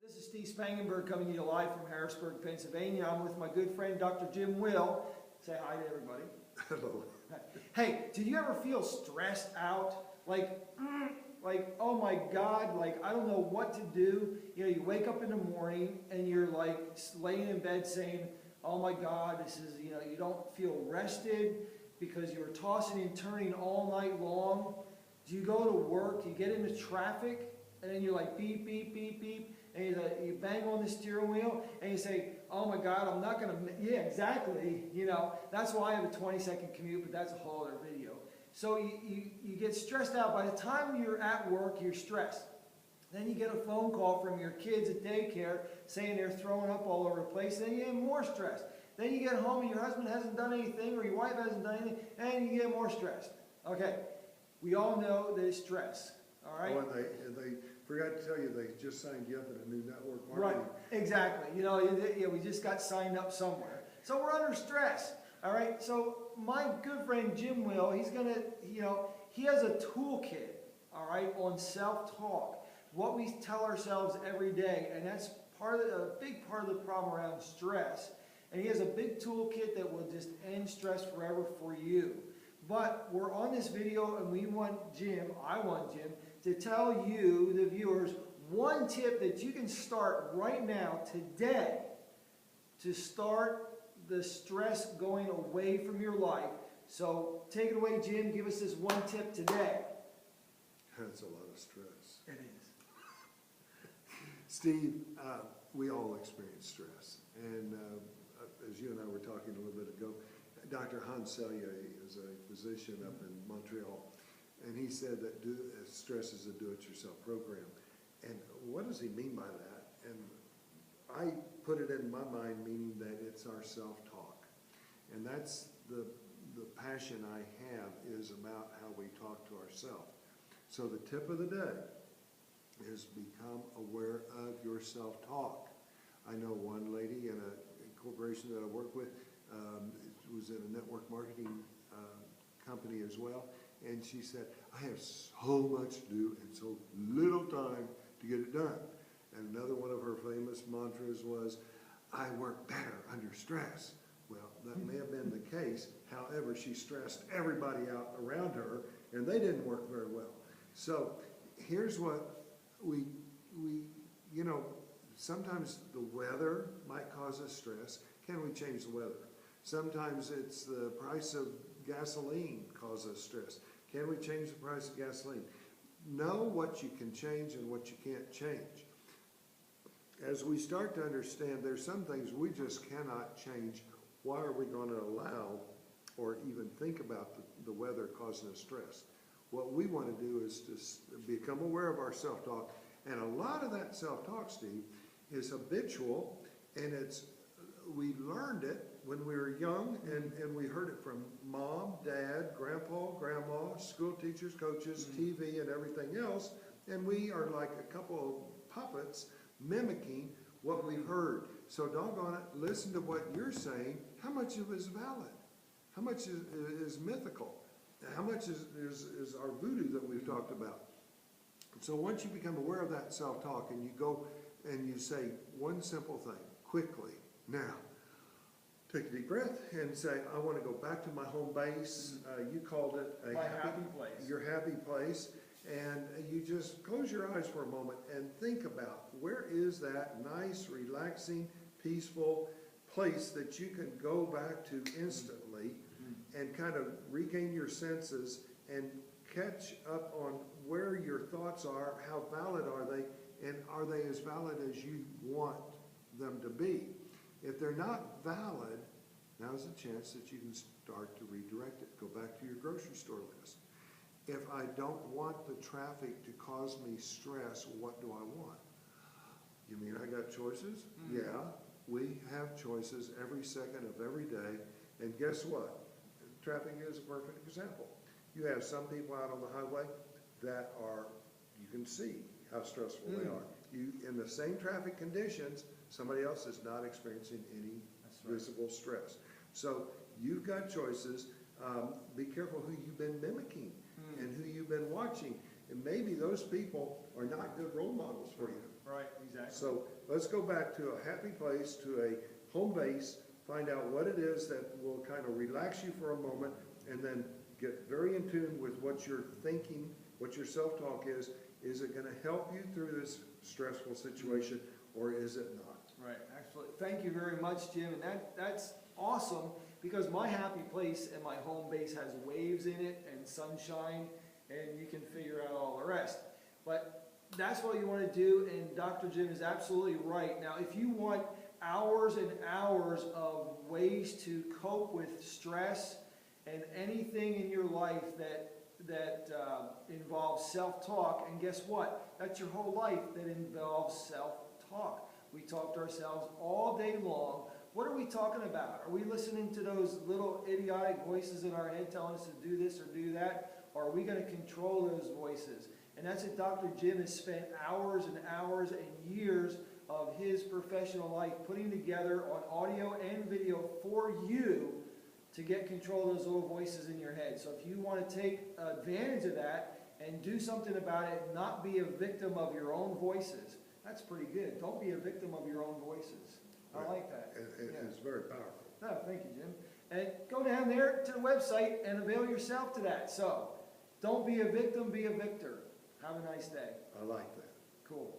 This is Steve Spangenberg coming to you live from Harrisburg, Pennsylvania. I'm with my good friend Dr. Jim Will. Say hi to everybody. Hello. Hey, did you ever feel stressed out? Like, oh my God, like I don't know what to do. You know, you wake up in the morning and you're like laying in bed saying, oh my God, this is, you know, you don't feel rested because you were tossing and turning all night long. Do you go to work, you get into traffic, and then you're like beep, beep, beep, beep, and you bang on the steering wheel, and you say, oh my God, I'm not going to, yeah, exactly, you know, that's why I have a 20-second commute, but that's a whole other video. So you get stressed out. By the time you're at work, you're stressed. Then you get a phone call from your kids at daycare saying they're throwing up all over the place, and then you get more stressed. Then you get home and your husband hasn't done anything, or your wife hasn't done anything, and you get more stressed. Okay, we all know that it's stress, all right? Oh, and they forgot to tell you, they just signed you up at a new network Right, marketing. exactly. You know, yeah, we just got signed up somewhere. So we're under stress, all right? So my good friend Jim Will, he's going to, you know, he has a toolkit, all right, on self-talk, what we tell ourselves every day, and that's a big part of the problem around stress. And he has a big toolkit that will just end stress forever for you. But we're on this video and I want Jim, to tell you, the viewers, one tip that you can start right now, today, to start the stress going away from your life. So take it away, Jim. Give us this one tip today. That's a lot of stress. It is. Steve, we all experience stress. And as you and I were talking a little bit ago, Dr. Hans Selye is a physician up in Montreal, and he said that stress is a do-it-yourself program. And what does he mean by that? And I put it in my mind meaning that it's our self-talk. And that's the passion I have, is about how we talk to ourselves. So the tip of the day is become aware of your self-talk. I know one lady in a corporation that I work with, was in a network marketing company as well, and she said, I have so much to do and so little time to get it done. And another one of her famous mantras was, I work better under stress. Well, that may have been the case. However, she stressed everybody out around her, and they didn't work very well. So here's what we you know, sometimes the weather might cause us stress. Can we change the weather? Sometimes it's the price of gasoline causes stress. Can we change the price of gasoline? Know what you can change and what you can't change. As we start to understand, there's some things we just cannot change. Why are we going to allow or even think about the weather causing us stress? What we want to do is to become aware of our self-talk. And a lot of that self-talk, Steve, is habitual, and we learned it when we were young, and we heard it from mom, dad, grandpa, grandma, school teachers, coaches, TV, and everything else, and we are like a couple of puppets mimicking what we heard. So doggone it, listen to what you're saying. How much of it is valid? How much is mythical? How much is our voodoo that we've talked about? So once you become aware of that self-talk and you go and you say one simple thing, quickly, now, take a deep breath and say, I want to go back to my home base. You called it a happy place. Your happy place. And you just close your eyes for a moment and think about, where is that nice, relaxing, peaceful place that you can go back to instantly and kind of regain your senses and catch up on where your thoughts are, how valid are they, and are they as valid as you want them to be? If they're not valid, now's the chance that you can start to redirect it. Go back to your grocery store list. If I don't want the traffic to cause me stress, what do I want? You mean I got choices? Yeah, we have choices every second of every day. And guess what? Traffic is a perfect example. You have some people out on the highway that you can see how stressful they are. In the same traffic conditions, somebody else is not experiencing any visible stress. So you've got choices. Be careful who you've been mimicking and who you've been watching. and maybe those people are not good role models for you. Right, exactly. So let's go back to a happy place, to a home base, find out what it is that will kind of relax you for a moment, and then get very in tune with what you're thinking, what your self-talk is. Is it gonna help you through this stressful situation, or is it not? Right, absolutely. Thank you very much, Jim, and that's awesome, because my happy place and my home base has waves in it and sunshine, and you can figure out all the rest. But that's what you want to do, and Dr. Jim is absolutely right. Now, if you want hours and hours of ways to cope with stress and anything in your life that involves self-talk, and guess what? That's your whole life that involves self-talk. We talk to ourselves all day long. What are we talking about? Are we listening to those little idiotic voices in our head telling us to do this or do that? Or are we going to control those voices? And that's what Dr. Jim has spent hours and hours and years of his professional life putting together on audio and video for you to get control of those little voices in your head. So if you want to take advantage of that and do something about it, not be a victim of your own voices, that's pretty good. Don't be a victim of your own voices. I like that. It's very powerful. No, thank you, Jim. And go down there to the website and avail yourself to that. So don't be a victim, be a victor. Have a nice day. I like that. Cool.